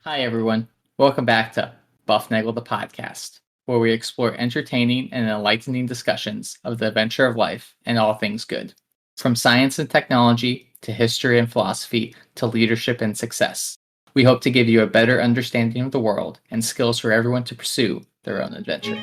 Hi, everyone. Welcome back to Bufnagle the podcast, where we explore entertaining and enlightening discussions of the adventure of life and all things good. From science and technology to history and philosophy to leadership and success. We hope to give you a better understanding of the world and skills for everyone to pursue their own adventure.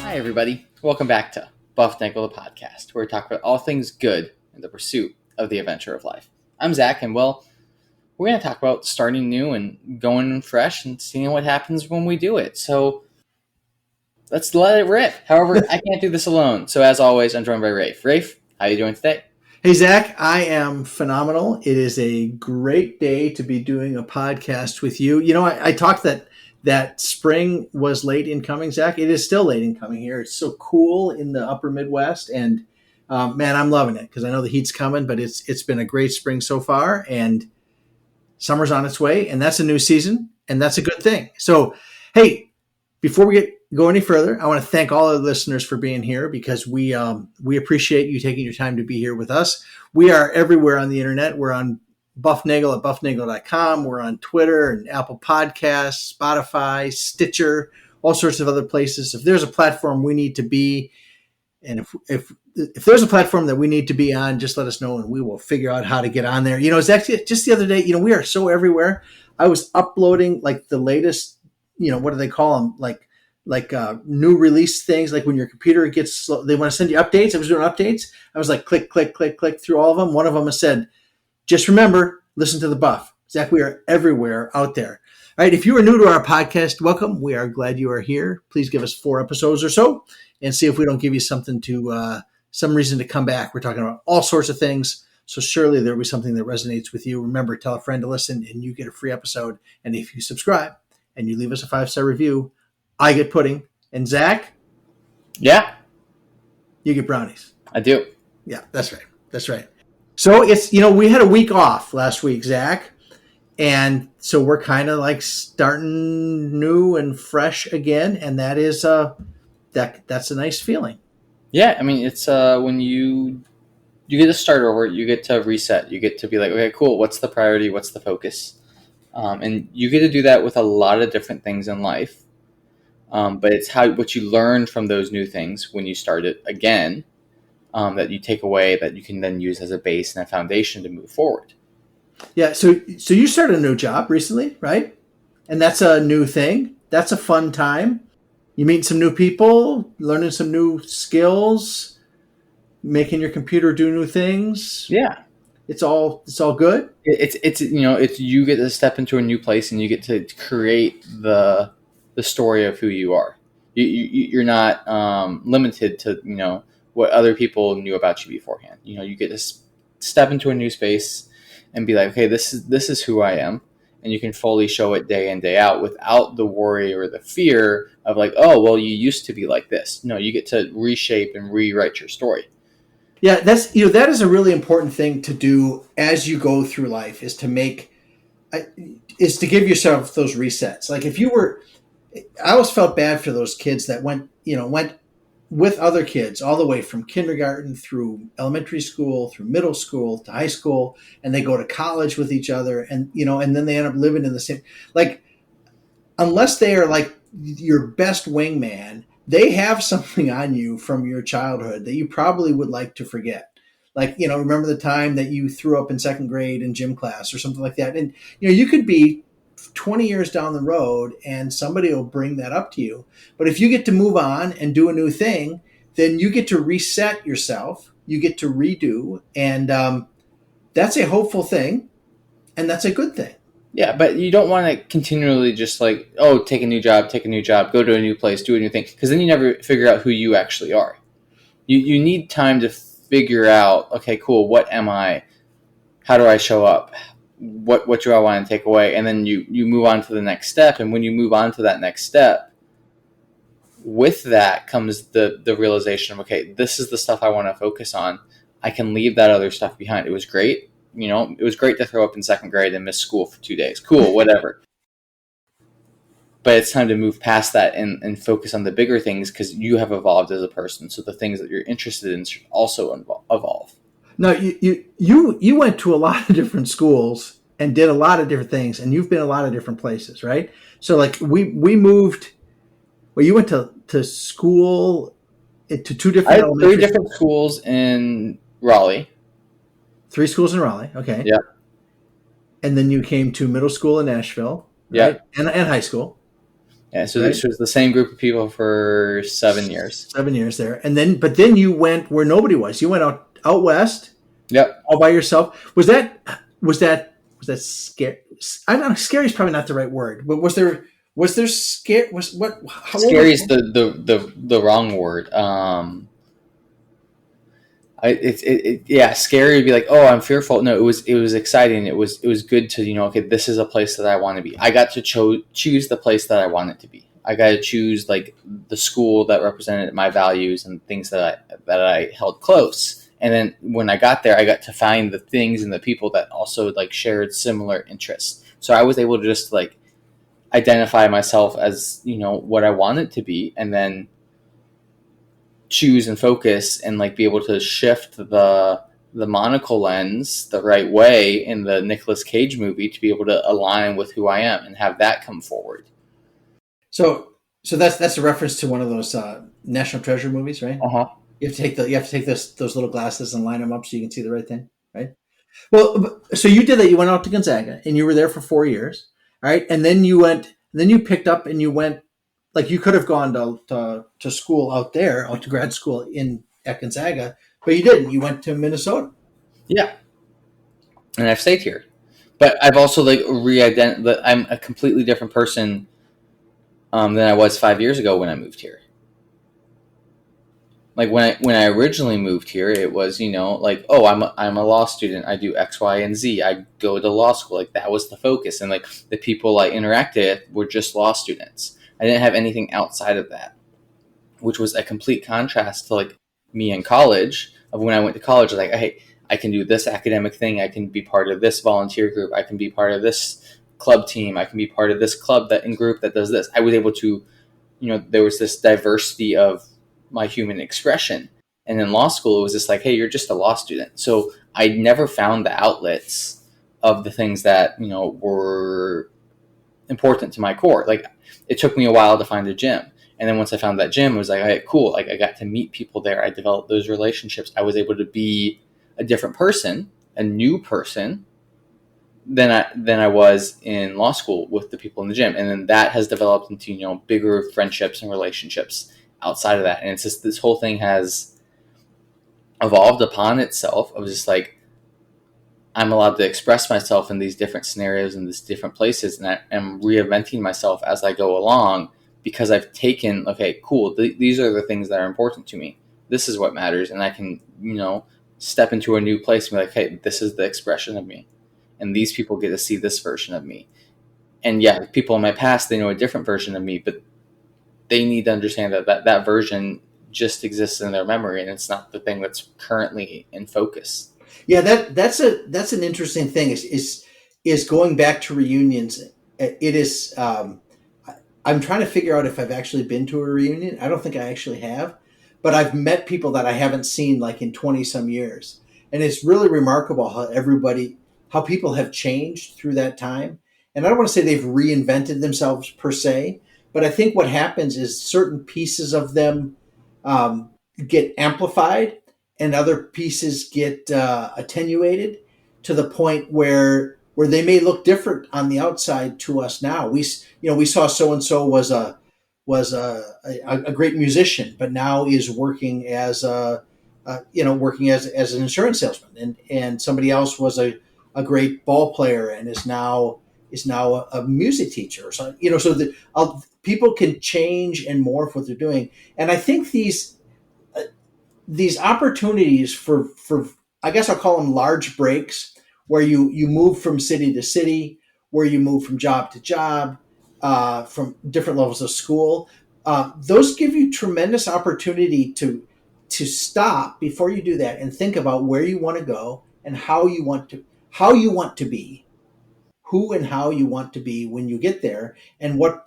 Hi, everybody. Welcome back to Bufnagle the podcast, where we talk about all things good in the pursuit of the adventure of life. I'm Zach, and we're going to talk about starting new and going fresh and seeing what happens when we do it. So let's let it rip. However, I can't do this alone. So as always, I'm joined by Rafe. Rafe, how are you doing today? Hey, Zach, I am phenomenal. It is a great day to be doing a podcast with you. I talked that spring was late in coming, Zach. It is still late in coming here. It's so cool in the upper Midwest. And man, I'm loving it because I know the heat's coming, but it's been a great spring so far. And summer's on its way. And that's a new season. And that's a good thing. So, hey, before we go any further, I want to thank all our listeners for being here because we appreciate you taking your time to be here with us. We are everywhere on the internet. We're on Bufnagle at bufnagle.com. We're on Twitter and Apple Podcasts, Spotify, Stitcher, all sorts of other places. If there's a platform we need to be, and if there's a platform that we need to be on, just let us know and we will figure out how to get on there. It's actually just the other day, we are so everywhere. I was uploading like the latest, what do they call them? Like new release things, like when your computer gets slow, they want to send you updates. I was doing updates. I was like, click, click, click, click through all of them. One of them has said, just remember, listen to the buff. Zach, we are everywhere out there. All right. If you are new to our podcast, welcome. We are glad you are here. Please give us 4 episodes or so and see if we don't give you something some reason to come back. We're talking about all sorts of things. So surely there'll be something that resonates with you. Remember, tell a friend to listen and you get a free episode. And if you subscribe and you leave us a 5-star review, I get pudding. And Zach? Yeah. You get brownies. I do. Yeah, that's right. That's right. So it's, we had a week off last week, Zach. And so we're kind of like starting new and fresh again. And that is, that's a nice feeling. Yeah. I mean, it's when you get to start over, you get to reset. You get to be like, okay, cool. What's the priority? What's the focus? And you get to do that with a lot of different things in life. But it's what you learn from those new things when you start it again that you take away that you can then use as a base and a foundation to move forward. Yeah. So you started a new job recently, right? And that's a new thing. That's a fun time. You meet some new people, learning some new skills, making your computer do new things. Yeah. It's all good. It's you get to step into a new place and you get to create the story of who you are. You're not limited to what other people knew about you beforehand. You get to step into a new space and be like, okay, this is who I am, and you can fully show it day in, day out without the worry or the fear of like, oh, well, you used to be like this. No, you get to reshape and rewrite your story. Yeah, that is a really important thing to do as you go through life is to give yourself those resets. Like I always felt bad for those kids that went with other kids all the way from kindergarten through elementary school, through middle school to high school, and they go to college with each other, and then they end up living in the same, like, unless they are like your best wingman, they have something on you from your childhood that you probably would like to forget. Like, remember the time that you threw up in second grade in gym class or something like that. And, you could be 20 years down the road and somebody will bring that up to you. But if you get to move on and do a new thing, then you get to reset yourself. You get to redo. And that's a hopeful thing. And that's a good thing. Yeah, but you don't want to continually just like, oh, take a new job, go to a new place, do a new thing. Because then you never figure out who you actually are. You need time to figure out, okay, cool, what am I? How do I show up? What do I want to take away? And then you move on to the next step. And when you move on to that next step, with that comes the realization of, okay, this is the stuff I want to focus on. I can leave that other stuff behind. It was great. It was great to throw up in second grade and miss school for 2 days. Cool, whatever. but it's time to move past that and focus on the bigger things because you have evolved as a person. So the things that you're interested in should also evolve. No, you went to a lot of different schools and did a lot of different things, and you've been a lot of different places, right? So like we moved. Well, you went to school to two I different had three elementary different schools, schools in Raleigh. three schools in Raleigh, okay, Yeah, and then you came to middle school in Nashville, yeah, right, and high school, yeah. So right? this was the same group of people for 7 years. 7 years there, and then you went where nobody was. You went out west Yep. all by yourself. Was that scary? I don't know. Scary is probably not the right word, but was there scare? Was what? How old were Scary is you? the wrong word. Yeah, scary would be like, oh, I'm fearful. No, it was exciting. It was good to, okay, this is a place that I want to be. I got to choose the place that I want it to be. I got to choose like the school that represented my values and things that I held close. And then when I got there, I got to find the things and the people that also like shared similar interests. So I was able to just like identify myself as what I wanted to be, and then choose and focus and like be able to shift the monocle lens the right way in the Nicolas Cage movie to be able to align with who I am and have that come forward. So that's a reference to one of those National Treasure movies, right? Uh-huh. You have to take those little glasses and line them up so you can see the right thing, right? Well, so you did that. You went out to Gonzaga and you were there for 4 years, right? And then you picked up and you went, like you could have gone to school out there, out to grad school at Gonzaga, but you didn't. You went to Minnesota. Yeah, and I've stayed here, but I've also like re-ident. I'm a completely different person than I was 5 years ago when I moved here. Like when I originally moved here, it was like, oh, I'm a law student. I do X, Y, and Z. I go to law school. Like that was the focus, and like the people I interacted with were just law students. I didn't have anything outside of that, which was a complete contrast to like me in college. Of when I went to college, I was like, hey, I can do this academic thing. I can be part of this volunteer group. I can be part of this club team. I can be part of this club that in group that does this. I was able to, there was this diversity of my human expression. And in law school, it was just like, hey, you're just a law student. So I never found the outlets of the things that, were important to my core. Like it took me a while to find a gym. And then once I found that gym, it was like, hey, cool. Like I got to meet people there. I developed those relationships. I was able to be a different person, a new person than I was in law school with the people in the gym. And then that has developed into, bigger friendships and relationships outside of that. And it's just this whole thing has evolved upon itself. Of just like, I'm allowed to express myself in these different scenarios in these different places, and I am reinventing myself as I go along because I've taken, okay, cool, these are the things that are important to me. This is what matters, and I can, step into a new place and be like, hey, this is the expression of me, and these people get to see this version of me. And yeah, people in my past, they know a different version of me, but they need to understand that version just exists in their memory, and it's not the thing that's currently in focus. Yeah, that's an interesting thing. Is going back to reunions. It is. I'm trying to figure out if I've actually been to a reunion. I don't think I actually have, but I've met people that I haven't seen like in 20 some years, and it's really remarkable how people have changed through that time. And I don't want to say they've reinvented themselves per se, but I think what happens is certain pieces of them um, get amplified and other pieces get attenuated to the point where they may look different on the outside to us now. We saw so and so was a great musician, but now is working as as an insurance salesman, and somebody else was a great ball player and is now a music teacher or something. So that people can change and morph what they're doing, and I think these opportunities for I guess I'll call them large breaks where you move from city to city, where you move from job to job, from different levels of school. Those give you tremendous opportunity to stop before you do that and think about where you want to go and how you want to be, who and how you want to be when you get there, and what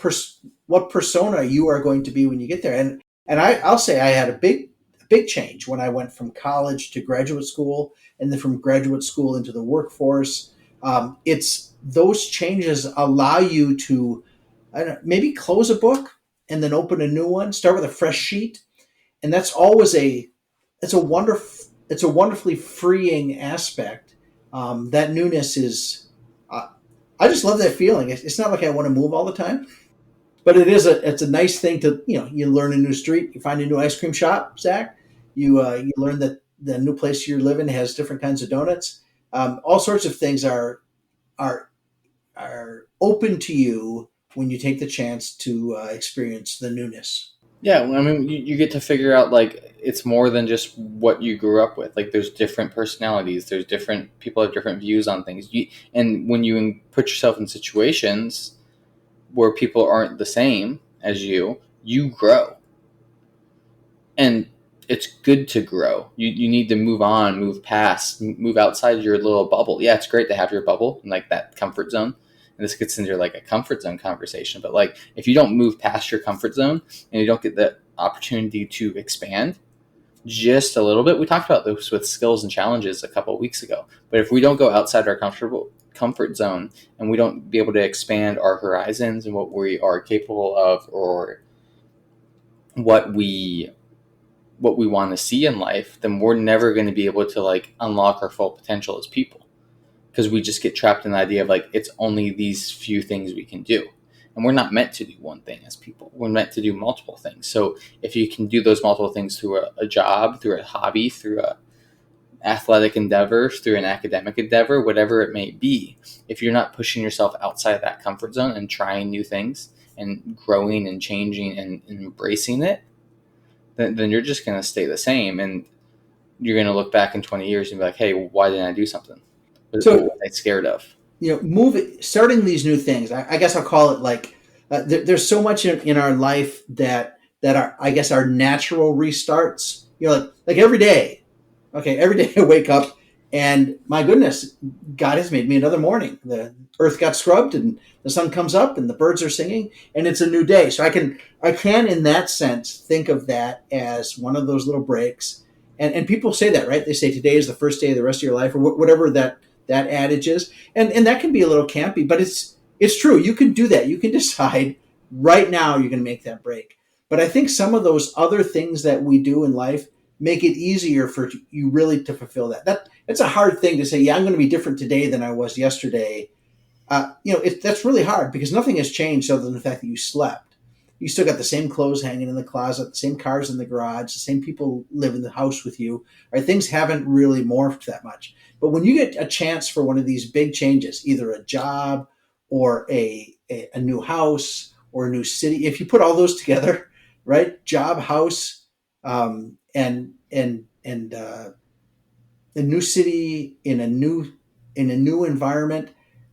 persona you are going to be when you get there. And I'll say I had a big change when I went from college to graduate school, and then from graduate school into the workforce. It's those changes allow you to, I don't know, maybe close a book and then open a new one, start with a fresh sheet, and that's always it's a wonderfully freeing aspect. That newness is, uh, I just love that feeling. It's not like I want to move all the time, but it's a nice thing to, you learn a new street, you find a new ice cream shop, Zach. You learn that the new place you're living has different kinds of donuts. All sorts of things are are open to you when you take the chance to experience the newness. Yeah, I mean, you get to figure out like it's more than just what you grew up with. Like, there's different personalities. There's different people have different views on things. And when you put yourself in situations where people aren't the same as you grow, and it's good to grow. You need to move on, move past, move outside your little bubble. Yeah, it's great to have your bubble and like that comfort zone. And this gets into like a comfort zone conversation. But like, if you don't move past your comfort zone and you don't get the opportunity to expand just a little bit, we talked about this with skills and challenges a couple of weeks ago. But if we don't go outside our comfortable comfort zone and we don't be able to expand our horizons and what we are capable of, or what we want to see in life, then we're never going to be able to like unlock our full potential as people, because we just get trapped in the idea of like it's only these few things we can do, and we're not meant to do one thing as people. We're meant to do multiple things. So if you can do those multiple things through a job, through a hobby, through a athletic endeavor, through an academic endeavor, whatever it may be, if you're not pushing yourself outside that comfort zone and trying new things and growing and changing and embracing it, then you're just going to stay the same. And you're going to look back in 20 years and be like, hey, why didn't I do something? What So, was I scared of? starting these new things, I guess I'll call it like, there's so much in our life that are, I guess, our natural restarts. Like every day. Okay, every day I wake up and my goodness, God has made me another morning. The earth got scrubbed and the sun comes up and the birds are singing and it's a new day. So I can in that sense think of that as one of those little breaks. And people say that, right? They say today is the first day of the rest of your life, or whatever that adage is. And that can be a little campy, but it's true. You can do that. You can decide right now you're going to make that break. But I think some of those other things that we do in life make it easier for you really to fulfill that. That's a hard thing to say. Yeah, I'm going to be different today than I was yesterday. That's really hard because nothing has changed other than the fact that you slept. You still got the same clothes hanging in the closet, the same cars in the garage, the same people live in the house with you. Right? Things haven't really morphed that much. But when you get a chance for one of these big changes, either a job or a new house or a new city, if you put all those together, right? Job, house, and a new city in a new environment,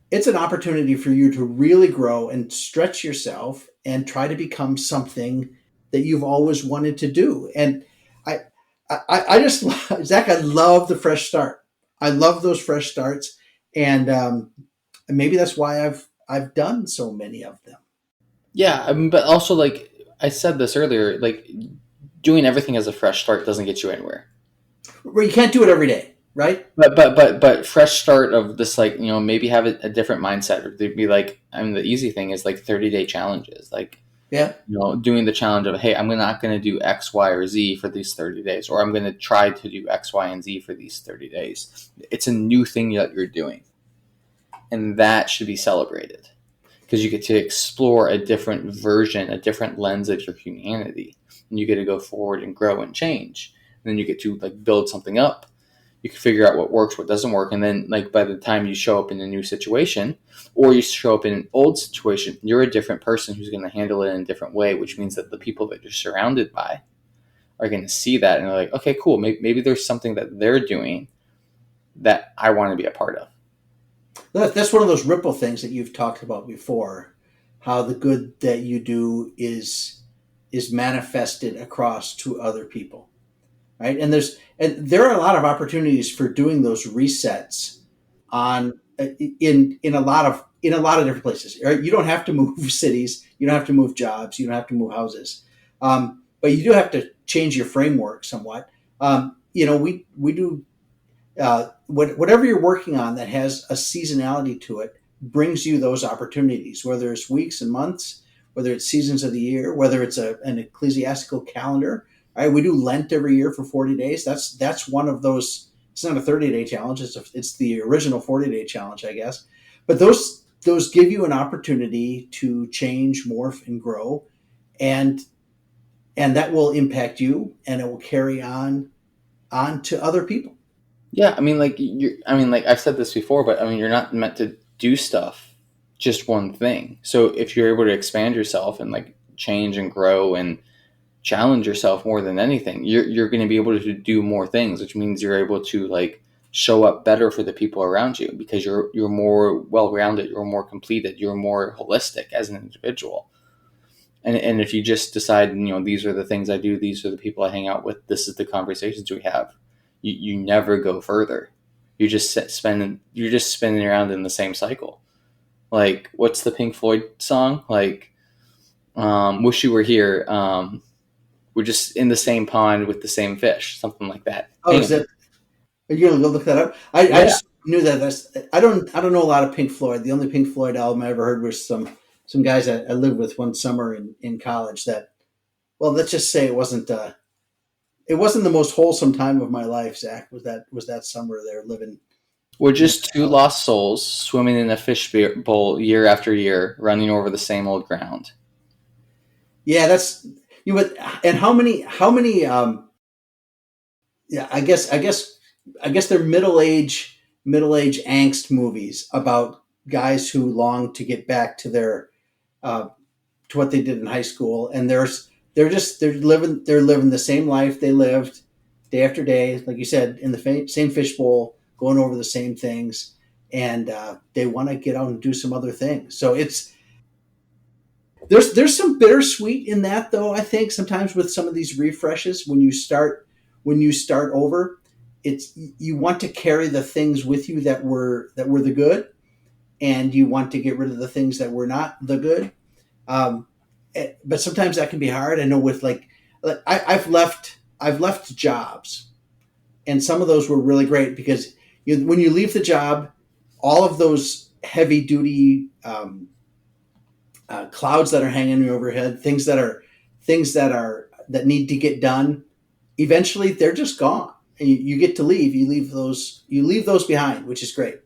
it's an opportunity for you to really grow and stretch yourself and try to become something that you've always wanted to do. And I, I just, Zach, I love the fresh start. I love those fresh starts, and maybe that's why I've done so many of them. Yeah, I mean, but also like I said this earlier, like doing everything as a fresh start doesn't get you anywhere. Where you can't do it every day, right? But fresh start of this, like, maybe have a different mindset, or they'd be like, I mean, the easy thing is like 30-day challenges, like, Yeah. doing the challenge of, hey, I'm not going to do X, Y, or Z for these 30 days, or I'm going to try to do X, Y, and Z for these 30 days. It's a new thing that you're doing, and that should be celebrated, because you get to explore a different version, a different lens of your humanity, and you get to go forward and grow and change. And then you get to like build something up. You can figure out what works, what doesn't work, and then like by the time you show up in a new situation, or you show up in an old situation, you're a different person who's going to handle it in a different way, which means that the people that you're surrounded by are going to see that and they're like, okay, cool, maybe there's something that they're doing that I want to be a part of. That's one of those ripple things that you've talked about before. How the good that you do is manifested across to other people, right? And there are a lot of opportunities for doing those resets on in a lot of in a lot of different places. Right? You don't have to move cities, you don't have to move jobs, you don't have to move houses, but you do have to change your framework somewhat. We do whatever you're working on that has a seasonality to it brings you those opportunities, whether it's weeks and months, whether it's seasons of the year, whether it's an ecclesiastical calendar. Right? We do Lent every year for 40 days. That's one of those. It's not a 30-day challenge. It's the original 40-day challenge, I guess. But those give you an opportunity to change, morph, and grow, and that will impact you, and it will carry on to other people. Yeah, I mean, like like I've said this before, but I mean, you're not meant to do stuff just one thing. So if you're able to expand yourself and like change and grow and challenge yourself more than anything, you're going to be able to do more things, which means you're able to like show up better for the people around you because you're more well-rounded, you're more completed, you're more holistic as an individual. And if you just decide, these are the things I do, these are the people I hang out with, this is the conversations we have, you never go further. You're just spinning around in the same cycle. Like, what's the Pink Floyd song? Like, wish you were here. We're just in the same pond with the same fish, something like that. Oh, is that? Are you gonna go look that up? I Yeah, just knew that. I don't know a lot of Pink Floyd. The only Pink Floyd album I ever heard was some guys I lived with one summer in college. That, well, let's just say it wasn't the most wholesome time of my life. Zach, was that summer there living we're in just two college. lost souls swimming in a fish bowl year after year, running over the same old ground. Yeah, that's you. And how many? Yeah, I guess they're middle age angst movies about guys who long to get back to their uh, to what they did in high school, and they're living the same life they lived day after day, like you said, in the same fishbowl, going over the same things, and they want to get out and do some other things. So there's some bittersweet in that, though. I think sometimes with some of these refreshes, when you start over, it's you want to carry the things with you that were the good, and you want to get rid of the things that were not the good. Um, but sometimes that can be hard. I know with I've left jobs, and some of those were really great because when you leave the job, all of those heavy duty clouds that are hanging overhead, things that need to get done, eventually they're just gone. And you get to leave. You leave those behind, which is great.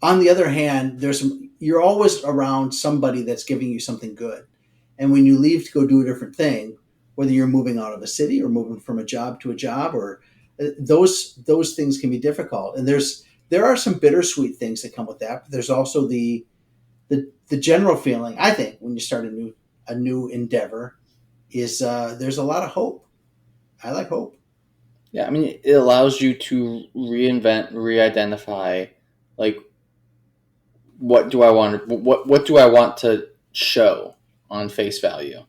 On the other hand, you're always around somebody that's giving you something good. And when you leave to go do a different thing, whether you're moving out of a city or moving from a job to a job, or those things can be difficult. And there are some bittersweet things that come with that. But there's also the general feeling, I think, when you start a new endeavor, is there's a lot of hope. I like hope. Yeah, I mean, it allows you to reinvent, re-identify, like, what do I want to show on face value,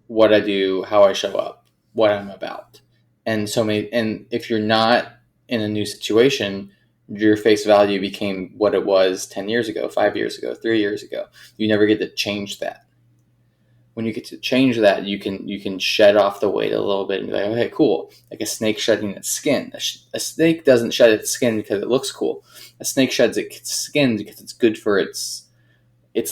what I do, how I show up, what I'm about. And if you're not in a new situation, your face value became what it was 10 years ago, 5 years ago, 3 years ago. You never get to change that. When you get to change that, you can shed off the weight a little bit and be like, okay, cool. Like a snake shedding its skin. A snake doesn't shed its skin because it looks cool. A snake sheds its skin because it's good for its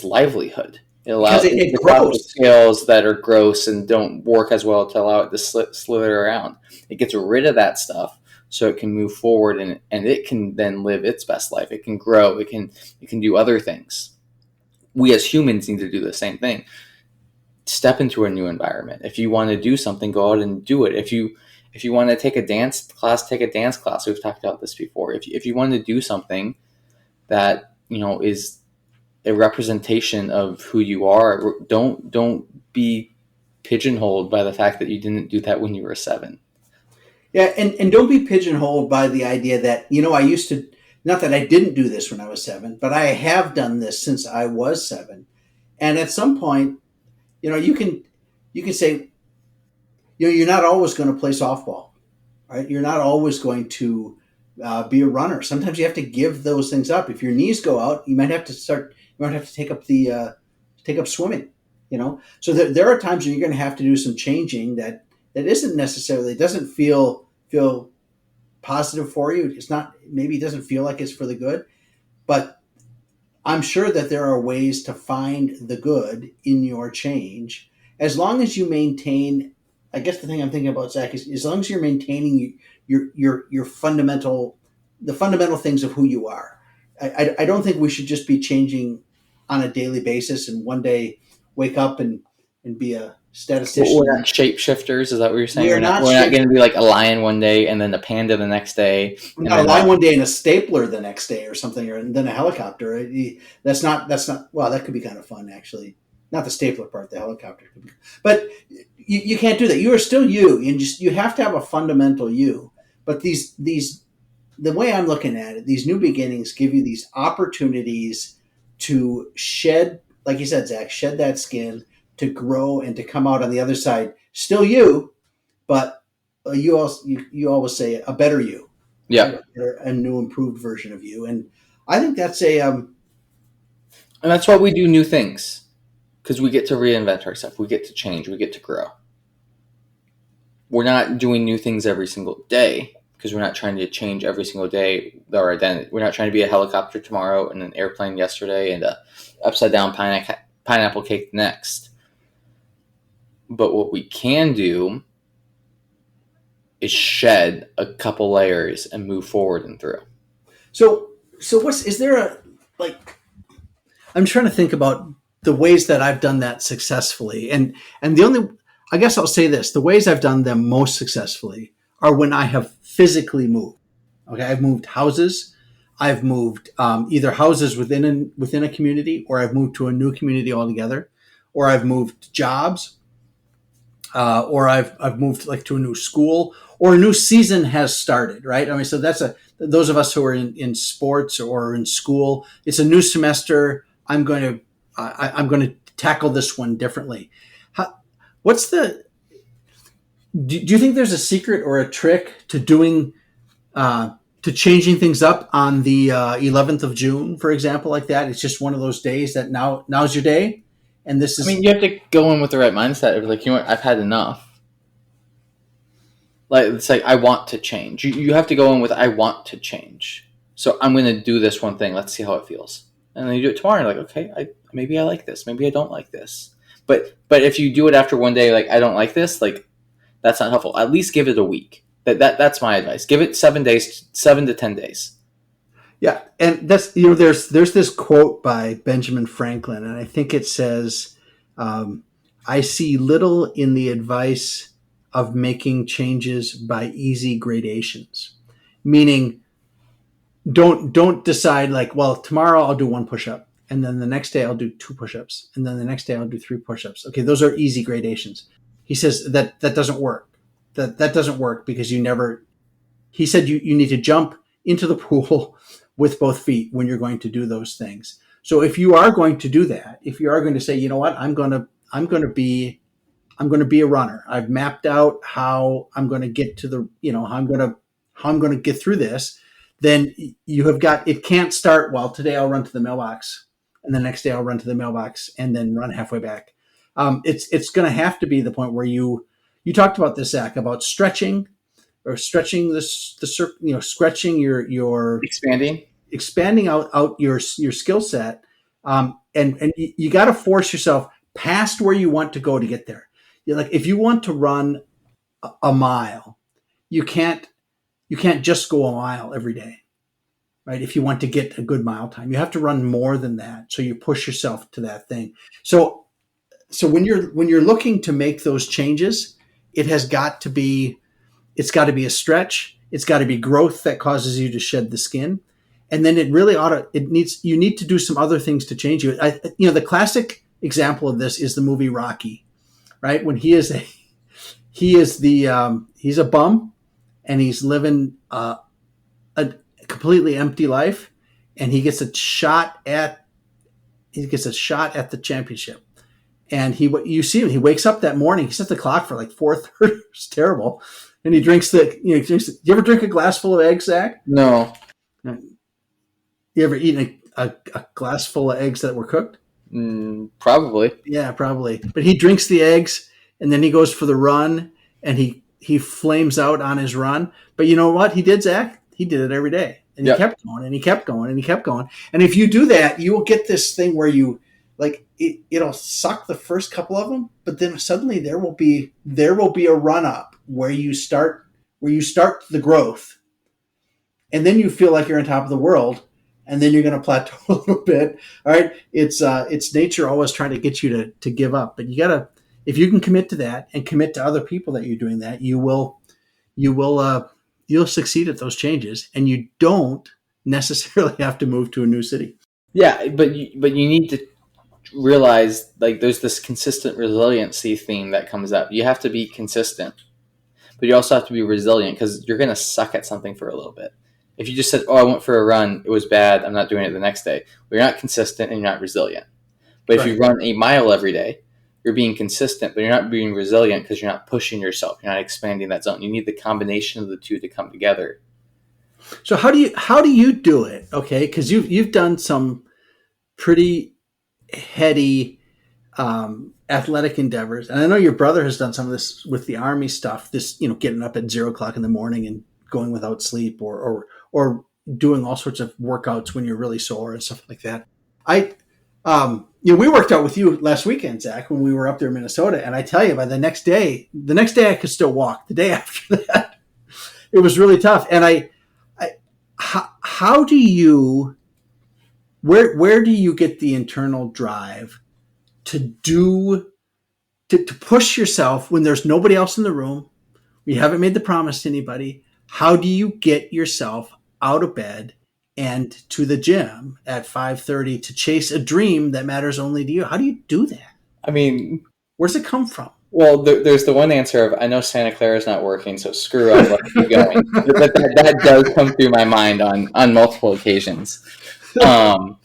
livelihood. Because it, It it gets out the grows. scales that are gross and don't work as well to allow it to slither around. It gets rid of that stuff so it can move forward, and it can then live its best life. It can grow. It can do other things. We as humans need to do the same thing. Step into a new environment. If you want to do something, go out and do it. If you want to take a dance class, take a dance class. We've talked about this before. If you want to do something that is a representation of who you are, don't be pigeonholed by the fact that you didn't do that when you were 7. Yeah, and don't be pigeonholed by the idea that, I used to, not that I didn't do this when I was 7, but I have done this since I was 7. And at some point, you can say, you're not always going to play softball, right? You're not always going to Be a runner. Sometimes you have to give those things up. If your knees go out, you might have to start. You might have to take up swimming. So there are times when you're going to have to do some changing that isn't necessarily, it doesn't feel positive for you. It's not, maybe it doesn't feel like it's for the good, but I'm sure that there are ways to find the good in your change as long as you maintain. I guess the thing I'm thinking about, Zach, is as long as you're maintaining your fundamental, the fundamental things of who you are. I don't think we should just be changing on a daily basis and one day wake up and be a We're not statistician. shapeshifters. Is that what you're saying? We are not We're not shape. going to be like a lion one day and then a panda the next day, We and got a then line one day and a stapler the next day or something, or and then a helicopter. That's not. Well, that could be kind of fun actually. Not the stapler part, the helicopter could be, but you can't do that. You are still you, and just you have to have a fundamental you. But these the way I'm looking at it, these new beginnings give you these opportunities to shed, like you said, Zach, shed that skin, to grow and to come out on the other side, still you, but you always say a better you, yeah. right? A new improved version of you, and I think that's a And that's why we do new things, because we get to reinvent ourselves, we get to change, we get to grow. We're not doing new things every single day because we're not trying to change every single day our identity. We're not trying to be a helicopter tomorrow and an airplane yesterday and a upside down pineapple cake next. But what we can do is shed a couple layers and move forward and through. so what's is there a like I'm trying to think about the ways that I've done that successfully. And the only, I guess I'll say this, the ways I've done them most successfully are when I have physically moved. Okay. I've moved houses. I've moved either houses within a community, or I've moved to a new community altogether, or I've moved jobs, or I've moved like to a new school, or a new season has started, right? I mean, so those of us who are in sports or in school, it's a new semester. I'm going to tackle this one differently. How, what's the, do you think there's a secret or a trick to doing, to changing things up on the 11th of June, for example, like that? It's just one of those days that now's your day. And this I mean, is, you have to go in with the right mindset of like, you know what, I've had enough. Like, it's like, I want to change. You have to go in with, I want to change. So I'm going to do this one thing. Let's see how it feels. And then you do it tomorrow. And you're like, okay, maybe I like this. Maybe I don't like this. But if you do it after one day, like, I don't like this, like, that's not helpful. At least give it a week. That's my advice. Give it 7 days, 7 to 10 days. yeah. And that's, there's this quote by Benjamin Franklin, and I think it says, um, I see little in the advice of making changes by easy gradations, meaning don't decide like, well, tomorrow I'll do one push-up, and then the next day I'll do two push-ups, and then the next day I'll do three push-ups. Okay, those are easy gradations. He says that doesn't work. That doesn't work because you never, he said you need to jump into the pool with both feet when you're going to do those things. So if you are going to do that, if you are going to say, you know what, I'm going to be a runner. I've mapped out how I'm going to get to the, how I'm going to get through this. Then you have got, it can't start, well, today I'll run to the mailbox and the next day I'll run to the mailbox and then run halfway back. It's going to have to be the point where you talked about this, Zach, about stretching, or stretching stretching your Expanding. expanding out your skill set, and you got to force yourself past where you want to go to get there. Like if you want to run a mile, you can't just go a mile every day, right? If you want to get a good mile time, you have to run more than that. So you push yourself to that thing. So when you're looking to make those changes, it has got to be it's got to be a stretch. It's got to be growth that causes you to shed the skin. And then you need to do some other things to change you. The classic example of this is the movie Rocky, right? When he's a bum and he's living a completely empty life, and he gets a shot at the championship. And you see him, he wakes up that morning, he sets the clock for like 4:30. It's terrible. And he drinks do you ever drink a glass full of eggs, Zach? No. You ever eaten a glass full of eggs that were cooked? Probably. Yeah, probably. But he drinks the eggs and then he goes for the run and he flames out on his run. But you know what he did, Zach? He did it every day. And he Yep. kept going and he kept going and he kept going. And if you do that, you will get this thing where you like it'll suck the first couple of them, but then suddenly there will be a run up where you start the growth. And then you feel like you're on top of the world, and then you're going to plateau a little bit. All right, it's nature always trying to get you to give up, but you gotta, if you can commit to that and commit to other people that you're doing that, you'll succeed at those changes, and you don't necessarily have to move to a new city. Yeah, but you need to realize like there's this consistent resiliency theme that comes up. You have to be consistent, but you also have to be resilient because you're going to suck at something for a little bit. If you just said, "Oh, I went for a run, it was bad, I'm not doing it the next day," well, you're not consistent and you're not resilient. But if you run a mile every day, you're being consistent, but you're not being resilient because you're not pushing yourself. You're not expanding that zone. You need the combination of the two to come together. So how do you do it? Okay, because you've done some pretty heady athletic endeavors, and I know your brother has done some of this with the Army stuff. This, getting up at 0 o'clock in the morning and going without sleep, or doing all sorts of workouts when you're really sore and stuff like that. We worked out with you last weekend, Zach, when we were up there in Minnesota, and I tell you, by the next day I could still walk. The day after that, it was really tough. And how do you, where do you get the internal drive to push yourself when there's nobody else in the room? You haven't made the promise to anybody. How do you get yourself out of bed and to the gym at 5:30 to chase a dream that matters only to you? How do you do that? I mean, where's it come from? Well, there's the one answer of, I know Santa Clara is not working, so screw up, let's keep going. that does come through my mind on multiple occasions. But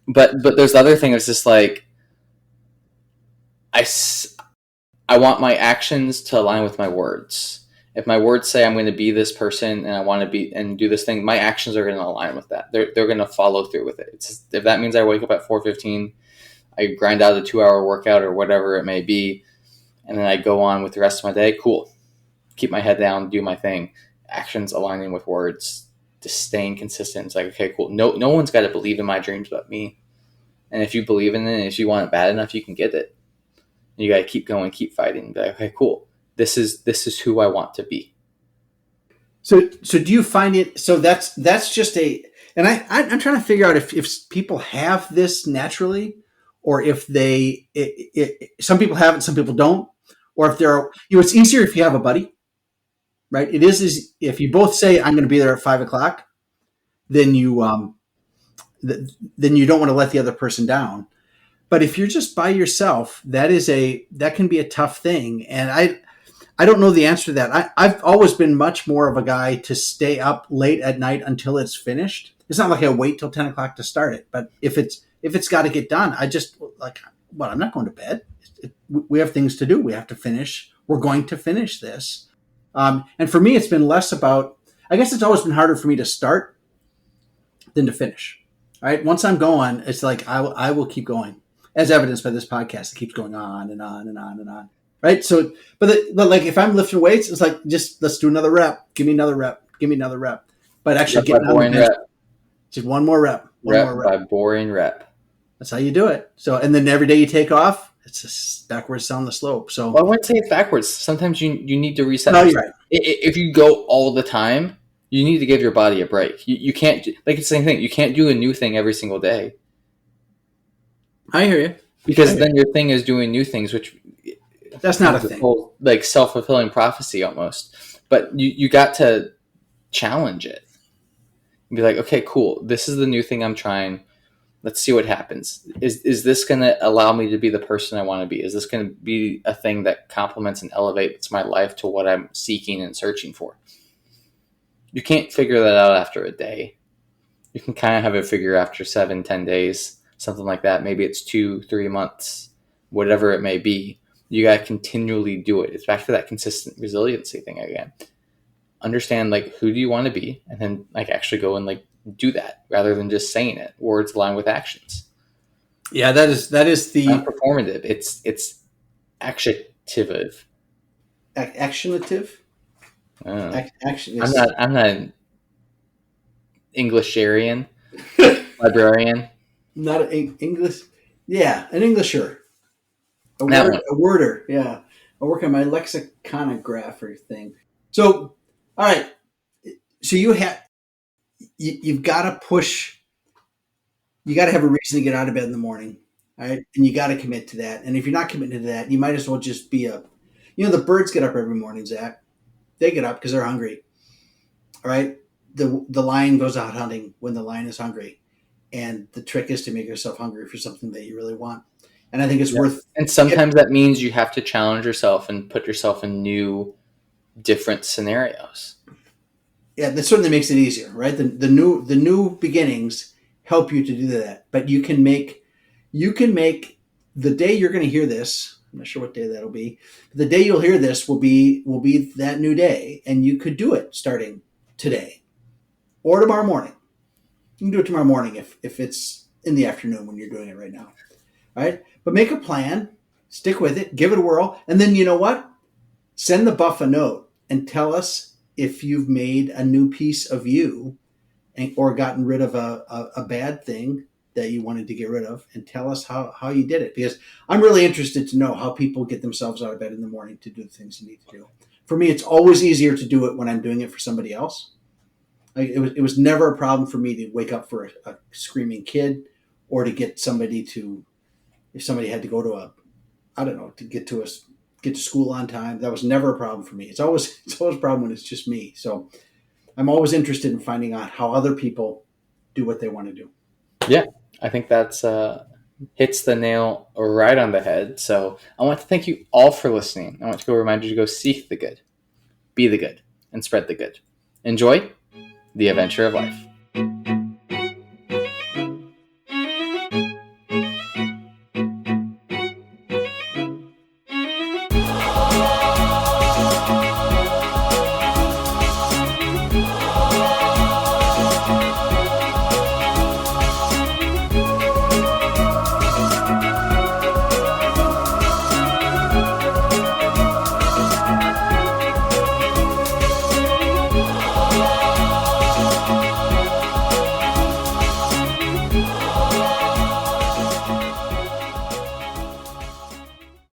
there's the other thing. It's just like, I want my actions to align with my words. If my words say I'm going to be this person and I want to be and do this thing, my actions are going to align with that. They're going to follow through with it. It's just, if that means I wake up at 4:15, I grind out a 2-hour workout or whatever it may be, and then I go on with the rest of my day, cool. Keep my head down, do my thing. Actions aligning with words, just staying consistent. It's like, okay, cool. No one's got to believe in my dreams but me. And if you believe in it, and if you want it bad enough, you can get it. You got to keep going, keep fighting. Be like, okay, cool. This is who I want to be. So do you find it? So that's just and I'm trying to figure out if people have this naturally, or if some people have it, some people don't, or if it's easier if you have a buddy, right? It is if you both say, I'm going to be there at 5 o'clock, then you don't want to let the other person down. But if you're just by yourself, that can be a tough thing. And I don't know the answer to that. I've always been much more of a guy to stay up late at night until it's finished. It's not like I wait till 10 o'clock to start it, but if it's got to get done, I just I'm not going to bed. We have things to do. We have to finish. We're going to finish this. And for me, it's been less about, I guess it's always been harder for me to start than to finish. All right. Once I'm going, it's like, I will keep going, as evidenced by this podcast. It keeps going on and on and on and on. Right. So, but like if I'm lifting weights, it's like, just let's do another rep. Give me another rep. Give me another rep. But actually getting on the bench, just one more rep. One more rep. By boring rep. That's how you do it. So, and then every day you take off, it's just backwards down the slope. So, well, I wouldn't say it's backwards. Sometimes you need to reset. No, you're right. If you go all the time, you need to give your body a break. You can't, like, it's the same thing. You can't do a new thing every single day. I hear you. Because then your thing is doing new things, which that's not a thing. Whole, like, self-fulfilling prophecy almost. But you got to challenge it and be like, okay, cool. This is the new thing I'm trying. Let's see what happens. Is this going to allow me to be the person I want to be? Is this going to be a thing that complements and elevates my life to what I'm seeking and searching for? You can't figure that out after a day. You can kind of have it figure after 7-10 days, something like that. Maybe it's 2-3 months, whatever it may be. You got to continually do it. It's back to that consistent resiliency thing again. Understand like who do you want to be, and then like actually go and like do that rather than just saying it. Words align with actions. Yeah, that is It's not the performative. It's actionative. actionative. I don't know. Action I'm is not. I'm not an Englisharian, librarian. not an English. Yeah, an Englisher, That one. a worder. Yeah, I work on my lexiconographer thing. So, all right. So you've got to push. You got to have a reason to get out of bed in the morning, all right? And you got to commit to that. And if you're not committing to that, you might as well just be a. The birds get up every morning, Zach. They get up because they're hungry. All right. The lion goes out hunting when the lion is hungry, and the trick is to make yourself hungry for something that you really want. And I think it's Yeah. worth. And sometimes that means you have to challenge yourself and put yourself in new, different scenarios. Yeah, that certainly makes it easier, right? The new beginnings help you to do that. But you can make the day you're going to hear this. I'm not sure what day that'll be. But the day you'll hear this will be that new day, and you could do it starting today or tomorrow morning. You can do it tomorrow morning if it's in the afternoon when you're doing it right now, right? But make a plan, stick with it, give it a whirl, and then you know what? Send the buff a note and tell us if you've made a new piece of you or gotten rid of a bad thing that you wanted to get rid of, and tell us how you did it. Because I'm really interested to know how people get themselves out of bed in the morning to do the things they need to do. For me, it's always easier to do it when I'm doing it for somebody else. It was never a problem for me to wake up for a screaming kid, or to get somebody to, if somebody had to go to I don't know, to get to school on time. That was never a problem for me. It's always a problem when it's just me. So I'm always interested in finding out how other people do what they want to do. Yeah, I think that's hits the nail right on the head. So I want to thank you all for listening. I want to go remind you to go seek the good, be the good, and spread the good. Enjoy the adventure of life.